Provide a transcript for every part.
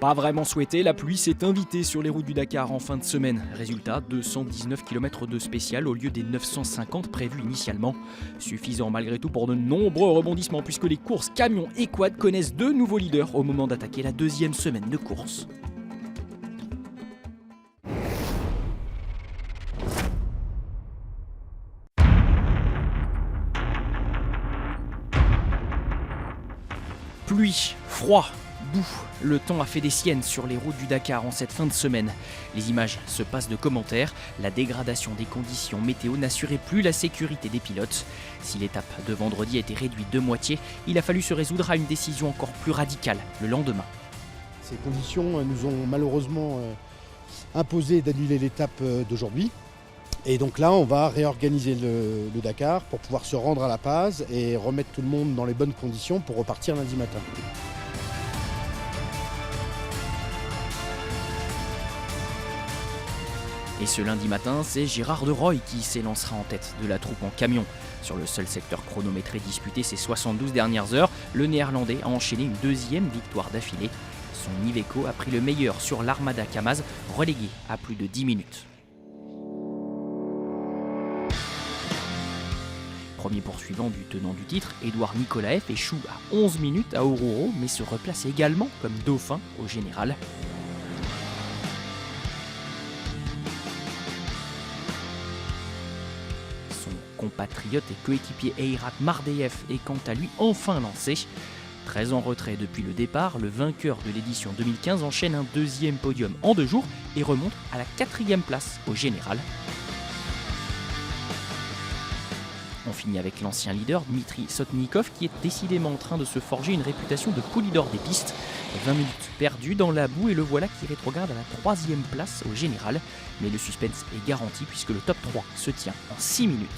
Pas vraiment souhaité, la pluie s'est invitée sur les routes du Dakar en fin de semaine. Résultat, 219 km de spécial au lieu des 950 prévus initialement. Suffisant malgré tout pour de nombreux rebondissements puisque les courses camions et quad connaissent deux nouveaux leaders au moment d'attaquer la deuxième semaine de course. Pluie, froid, boue, le temps a fait des siennes sur les routes du Dakar en cette fin de semaine. Les images se passent de commentaires, la dégradation des conditions météo n'assurait plus la sécurité des pilotes. Si l'étape de vendredi a été réduite de moitié, il a fallu se résoudre à une décision encore plus radicale le lendemain. Ces conditions nous ont malheureusement imposé d'annuler l'étape d'aujourd'hui. Et donc là, on va réorganiser le Dakar pour pouvoir se rendre à La Paz et remettre tout le monde dans les bonnes conditions pour repartir lundi matin. Et ce lundi matin, c'est Gérard de Rooij qui s'élancera en tête de la troupe en camion. Sur le seul secteur chronométré disputé ces 72 dernières heures, le Néerlandais a enchaîné une deuxième victoire d'affilée. Son Iveco a pris le meilleur sur l'Armada Kamaz, relégué à plus de 10 minutes. Premier poursuivant du tenant du titre, Édouard Nikolaev échoue à 11 minutes à Oruro, mais se replace également comme dauphin au général. Son compatriote et coéquipier Eirat Mardeyev est quant à lui enfin lancé. Très en retrait depuis le départ, le vainqueur de l'édition 2015 enchaîne un deuxième podium en 2 jours et remonte à la 4e place au général. On finit avec l'ancien leader Dmitri Sotnikov qui est décidément en train de se forger une réputation de poulidor des pistes. 20 minutes perdues dans la boue et le voilà qui rétrograde à la 3e place au général. Mais le suspense est garanti puisque le top 3 se tient en 6 minutes. «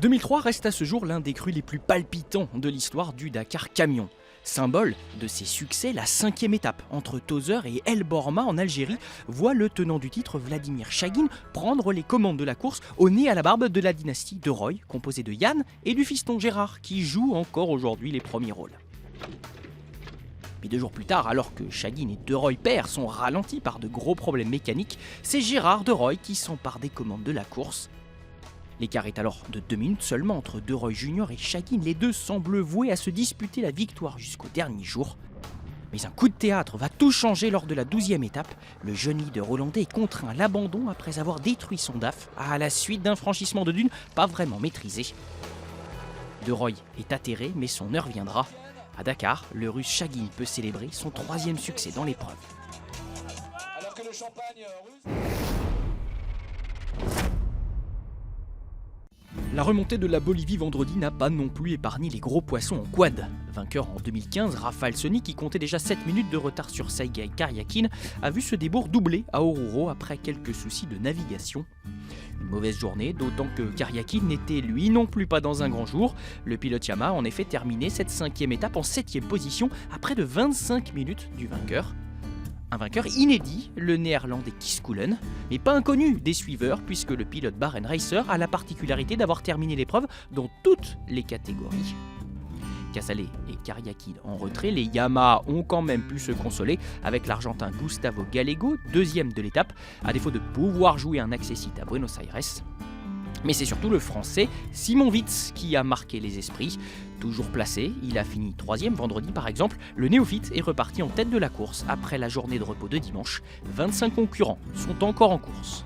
2003 reste à ce jour l'un des crus les plus palpitants de l'histoire du Dakar Camion. Symbole de ses succès, la 5e étape entre Tozeur et El Borma en Algérie voit le tenant du titre Vladimir Chagin prendre les commandes de la course au nez à la barbe de la dynastie de Rooij, composée de Yann et du fiston Gérard qui joue encore aujourd'hui les premiers rôles. Mais 2 jours plus tard, alors que Chagin et de Rooij père sont ralentis par de gros problèmes mécaniques, c'est Gérard de Rooij qui s'empare des commandes de la course. L'écart est alors de 2 minutes seulement entre de Rooij Junior et Chagin. Les deux semblent voués à se disputer la victoire jusqu'au dernier jour. Mais un coup de théâtre va tout changer lors de la 12e étape. Le jeune leader hollandais est contraint à l'abandon après avoir détruit son DAF à la suite d'un franchissement de dune pas vraiment maîtrisé. De Rooij est atterré, mais son heure viendra. À Dakar, le Russe Chagin peut célébrer son 3e succès dans l'épreuve. Alors que le champagne russe... La remontée de la Bolivie vendredi n'a pas non plus épargné les gros poissons en quad. Vainqueur en 2015, Rafał Soni, qui comptait déjà 7 minutes de retard sur Sergej Karjakin, a vu ce débours doubler à Oruro après quelques soucis de navigation. Une mauvaise journée, d'autant que Karjakin n'était lui non plus pas dans un grand jour. Le pilote Yamaha a en effet terminé cette 5e étape en 7e position à près de 25 minutes du vainqueur. Un vainqueur inédit, le néerlandais Kiskoulen, mais pas inconnu des suiveurs puisque le pilote Bahrain Racer a la particularité d'avoir terminé l'épreuve dans toutes les catégories. Casale et Karjakin en retrait, les Yamaha ont quand même pu se consoler avec l'Argentin Gustavo Gallego, 2e de l'étape, à défaut de pouvoir jouer un accessite à Buenos Aires. Mais c'est surtout le Français Simon Witz qui a marqué les esprits. Toujours placé, il a fini 3e vendredi par exemple. Le néophyte est reparti en tête de la course après la journée de repos de dimanche. 25 concurrents sont encore en course.